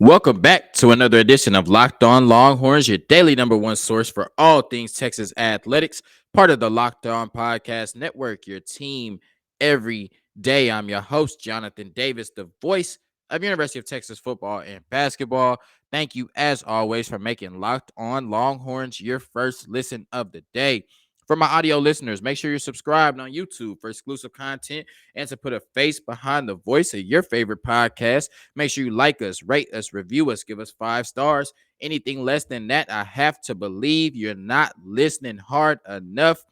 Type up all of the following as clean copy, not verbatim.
Welcome back to another edition of Locked On Longhorns, your daily number one source for all things Texas athletics, part of the Locked On Podcast Network, your team every day. I'm your host, Jonathan Davis, the voice of University of Texas football and basketball. Thank you, as always, for making Locked On Longhorns your first listen of the day. For my audio listeners, make sure you're subscribed on YouTube for exclusive content and to put a face behind the voice of your favorite podcast. Make sure you like us, rate us, review us, give us 5 stars. Anything less than that, I have to believe you're not listening hard enough.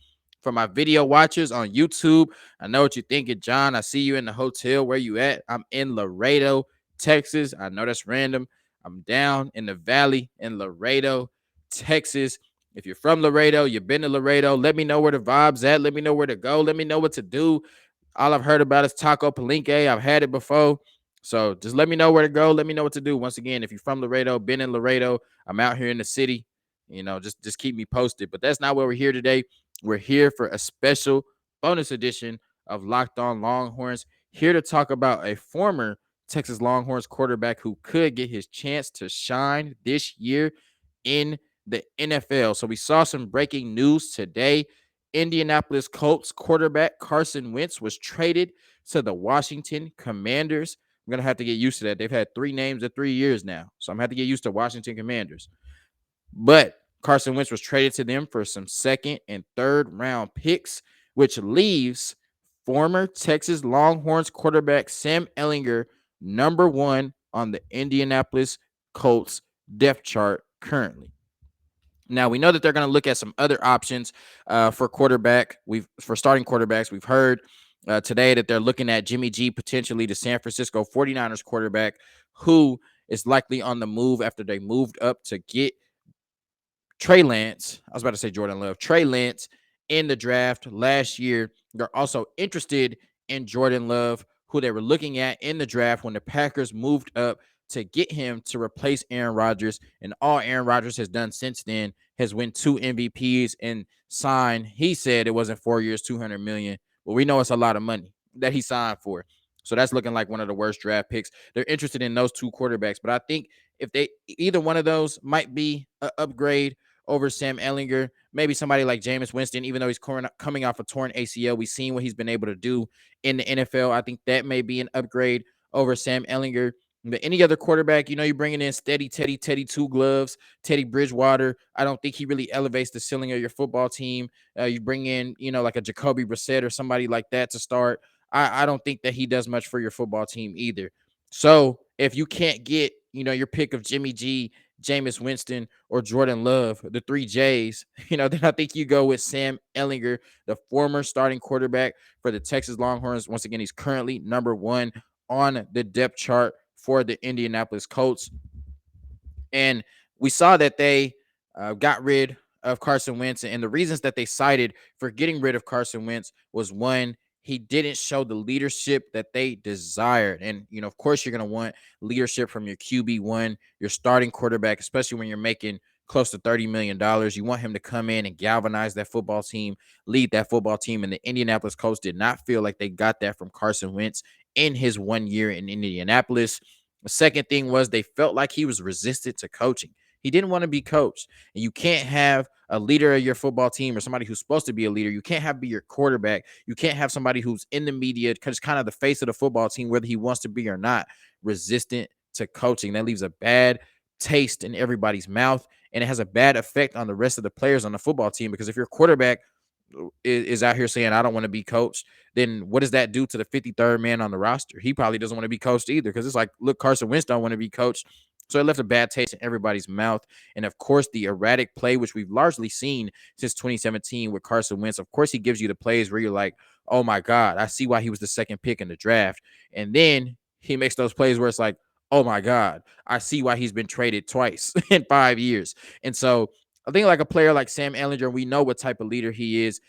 For my video watchers on YouTube, I know what you're thinking, John. I see you in the hotel. Where you at? I'm in Laredo, Texas. I know that's random. I'm down in the valley in Laredo, Texas. If you're from Laredo, you've been to Laredo, let me know where the vibe's at. Let me know where to go. Let me know what to do. All I've heard about is Taco Palenque. I've had it before. So just let me know where to go. Let me know what to do. Once again, if you're from Laredo, been in Laredo, I'm out here in the city, just keep me posted. But that's not where we're here today. We're here for a special bonus edition of Locked On Longhorns, here to talk about a former Texas Longhorns quarterback who could get his chance to shine this year in the NFL. So we saw some breaking news today. Indianapolis Colts quarterback Carson Wentz was traded to the Washington Commanders. I'm going to have to get used to that. They've had 3 names in 3 years now. So I'm going to have to get used to Washington Commanders. But Carson Wentz was traded to them for some second and third round picks, which leaves former Texas Longhorns quarterback Sam Ehlinger number 1 on the Indianapolis Colts depth chart currently. Now we know that they're going to look at some other options for quarterback. For starting quarterbacks, we've heard today that they're looking at Jimmy G, potentially the San Francisco 49ers quarterback, who is likely on the move after they moved up to get Trey Lance. I was about to say Jordan Love. Trey Lance in the draft last year. They're also interested in Jordan Love, who they were looking at in the draft when the Packers moved up to get him to replace Aaron Rodgers. And all Aaron Rodgers has done since then has win 2 MVPs and signed. He said it wasn't 4 years, $200 million, but we know it's a lot of money that he signed for. So that's looking like one of the worst draft picks. They're interested in those 2 quarterbacks, but I think if they either one of those might be an upgrade over Sam Ehlinger, maybe somebody like Jameis Winston, even though he's coming off a torn ACL. We've seen what he's been able to do in the NFL. I think that may be an upgrade over Sam Ehlinger. But any other quarterback, you're bringing in Steady Teddy Two Gloves, Teddy Bridgewater. I don't think he really elevates the ceiling of your football team. You bring in, like a Jacoby Brissett or somebody like that to start. I don't think that he does much for your football team either. So if you can't get, your pick of Jimmy G, Jameis Winston, or Jordan Love, the 3 J's, then I think you go with Sam Ehlinger, the former starting quarterback for the Texas Longhorns. Once again, he's currently number 1 on the depth chart for the Indianapolis Colts. And we saw that they got rid of Carson Wentz. And the reasons that they cited for getting rid of Carson Wentz was, one, he didn't show the leadership that they desired. And, of course, you're going to want leadership from your QB1, your starting quarterback, especially when you're making close to $30 million. You want him to come in and galvanize that football team, lead that football team. And the Indianapolis Colts did not feel like they got that from Carson Wentz in his 1 year in Indianapolis. The second thing was they felt like he was resistant to coaching. He didn't want to be coached. And you can't have a leader of your football team or somebody who's supposed to be a leader. You can't be your quarterback. You can't have somebody who's in the media, because kind of the face of the football team, whether he wants to be or not, resistant to coaching. That leaves a bad taste in everybody's mouth, and it has a bad effect on the rest of the players on the football team, because if your quarterback is out here saying, I don't want to be coached, then what does that do to the 53rd man on the roster? He probably doesn't want to be coached either, because it's like, look, Carson Wentz don't want to be coached. So it left a bad taste in everybody's mouth. And of course, the erratic play, which we've largely seen since 2017 with Carson Wentz, of course, he gives you the plays where you're like, oh my God, I see why he was the second pick in the draft. And then he makes those plays where it's like, oh my God, I see why he's been traded twice in 5 years. And so I think like a player like Sam Ehlinger, we know what type of leader he is,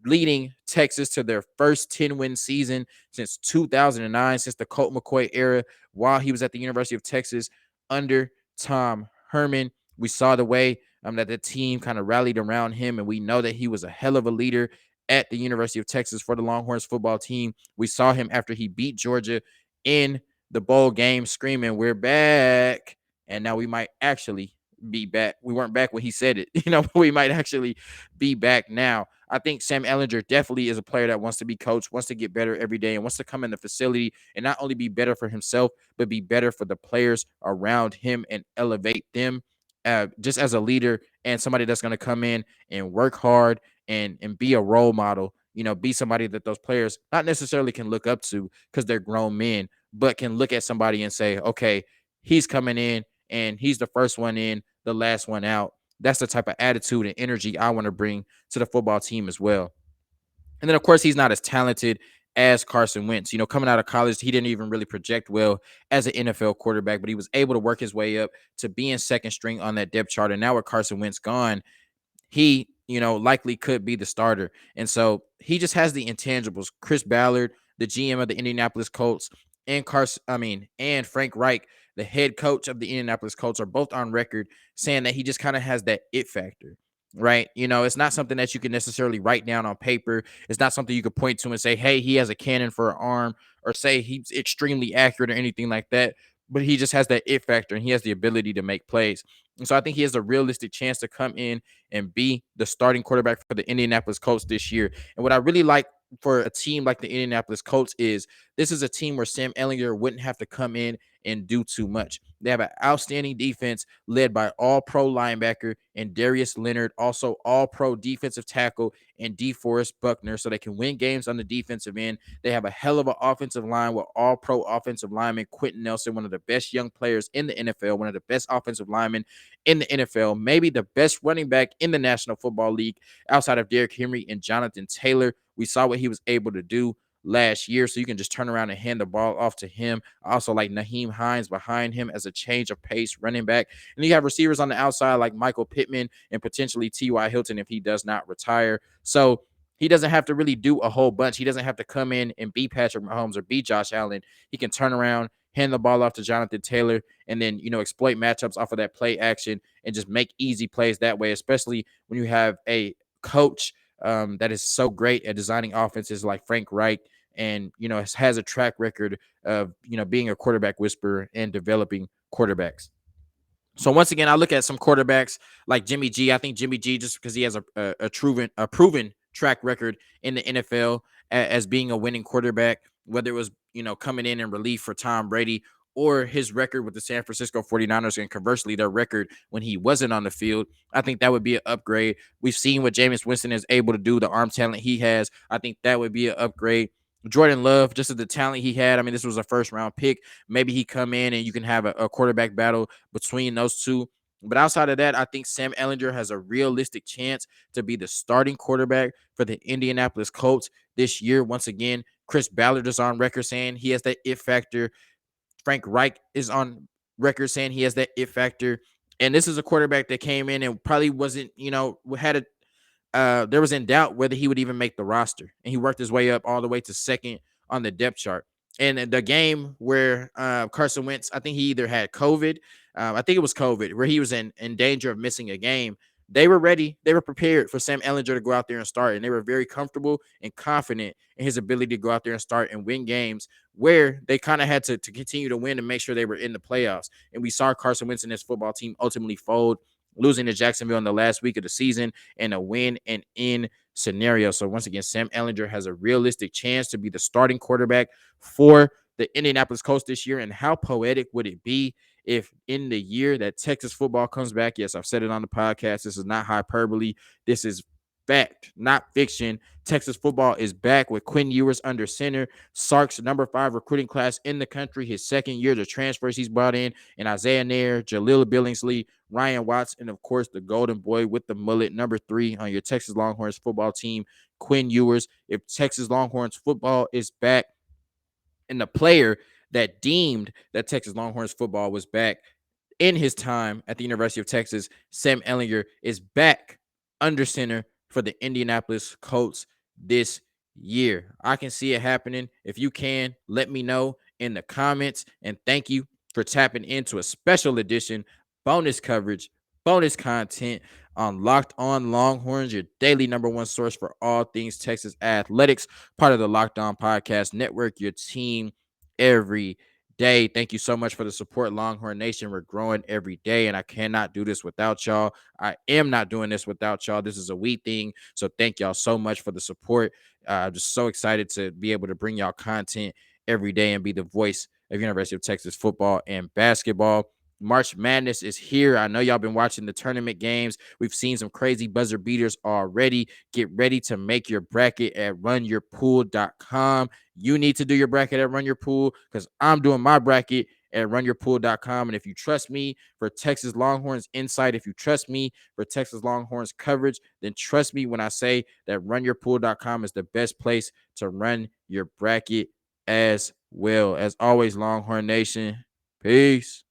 leading Texas to their first 10-win season since 2009, since the Colt McCoy era, while he was at the University of Texas under Tom Herman. We saw the way that the team kind of rallied around him, and we know that he was a hell of a leader at the University of Texas for the Longhorns football team. We saw him after he beat Georgia in the bowl game screaming, "We're back." And now we might actually be back. We weren't back when he said it, but we might actually be back now. I think Sam Ehlinger definitely is a player that wants to be coached, wants to get better every day, and wants to come in the facility and not only be better for himself, but be better for the players around him and elevate them just as a leader and somebody that's going to come in and work hard and be a role model, be somebody that those players not necessarily can look up to because they're grown men, but can look at somebody and say, okay, he's coming in and he's the first one in, the last one out. That's the type of attitude and energy I want to bring to the football team as well. And then, of course, he's not as talented as Carson Wentz. Coming out of college, he didn't even really project well as an NFL quarterback, but he was able to work his way up to being second string on that depth chart. And now with Carson Wentz gone, he, likely could be the starter. And so he just has the intangibles. Chris Ballard, the GM of the Indianapolis Colts, and Frank Reich, the head coach of the Indianapolis Colts, are both on record saying that he just kind of has that it factor. Right. It's not something that you can necessarily write down on paper. It's not something you could point to and say, hey, he has a cannon for an arm, or say he's extremely accurate or anything like that. But he just has that it factor and he has the ability to make plays. And so I think he has a realistic chance to come in and be the starting quarterback for the Indianapolis Colts this year. And what I really like for a team like the Indianapolis Colts is this is a team where Sam Ehlinger wouldn't have to come in and do too much. They have an outstanding defense led by all-pro linebacker and Darius Leonard, also all-pro defensive tackle and DeForest Buckner, so they can win games on the defensive end. They have a hell of an offensive line with all-pro offensive lineman Quentin Nelson, one of the best young players in the NFL, one of the best offensive linemen in the NFL, maybe the best running back in the National Football League outside of Derrick Henry and Jonathan Taylor. We saw what he was able to do last year, so you can just turn around and hand the ball off to him. I also like Naheem Hines behind him as a change of pace running back. And you have receivers on the outside like Michael Pittman and potentially T.Y. Hilton if he does not retire. So he doesn't have to really do a whole bunch. He doesn't have to come in and be Patrick Mahomes or be Josh Allen. He can turn around, hand the ball off to Jonathan Taylor, and then, exploit matchups off of that play action and just make easy plays that way, especially when you have a coach that is so great at designing offenses like Frank Reich and, has a track record of, being a quarterback whisperer and developing quarterbacks. So once again, I look at some quarterbacks like Jimmy G. I think Jimmy G, just because he has a proven track record in the NFL as being a winning quarterback, whether it was, coming in relief for Tom Brady or his record with the San Francisco 49ers, and conversely, their record when he wasn't on the field, I think that would be an upgrade. We've seen what Jameis Winston is able to do, the arm talent he has. I think that would be an upgrade. Jordan Love, just as the talent he had, I mean, this was a first round pick. Maybe he come in and you can have a quarterback battle between those two. But outside of that, I think Sam Ehlinger has a realistic chance to be the starting quarterback for the Indianapolis Colts this year. Once again, Chris Ballard is on record saying he has that it factor. Frank Reich is on record saying he has that it factor. And this is a quarterback that came in and probably wasn't, had a there was in doubt whether he would even make the roster. And he worked his way up all the way to second on the depth chart. And the game where Carson Wentz, I think he either had COVID, I think it was COVID, where he was in danger of missing a game. They were ready. They were prepared for Sam Ehlinger to go out there and start. And they were very comfortable and confident in his ability to go out there and start and win games where they kind of had to continue to win and make sure they were in the playoffs. And we saw Carson Wentz and his football team ultimately fold, losing to Jacksonville in the last week of the season in a win and in scenario. So once again, Sam Ehlinger has a realistic chance to be the starting quarterback for the Indianapolis Colts this year. And how poetic would it be if in the year that Texas football comes back, yes, I've said it on the podcast, this is not hyperbole, this is fact, not fiction. Texas football is back with Quinn Ewers under center, Sark's number 5 recruiting class in the country, his second year, the transfers he's brought in, and Isaiah Nair, Jaleel Billingsley, Ryan Watts, and of course the golden boy with the mullet, number 3 on your Texas Longhorns football team, Quinn Ewers. If Texas Longhorns football is back, and the player that deemed that Texas Longhorns football was back in his time at the University of Texas, Sam Ehlinger, is back under center for the Indianapolis Colts this year. I can see it happening. If you can, let me know in the comments. And thank you for tapping into a special edition bonus coverage, bonus content on Locked On Longhorns, your daily number 1 source for all things Texas athletics, part of the Locked On Podcast Network, your team every day. Thank you so much for the support, Longhorn Nation. We're growing every day, and I cannot do this without y'all. I am not doing this without y'all. This is a we thing. So thank y'all so much for the support. I'm just so excited to be able to bring y'all content every day and be the voice of University of Texas football and basketball. March Madness is here. I know y'all been watching the tournament games. We've seen some crazy buzzer beaters already. Get ready to make your bracket at runyourpool.com. You need to do your bracket at Run Your Pool because I'm doing my bracket at runyourpool.com. And if you trust me for Texas Longhorns insight, if you trust me for Texas Longhorns coverage, then trust me when I say that runyourpool.com is the best place to run your bracket as well. As always, Longhorn Nation, peace.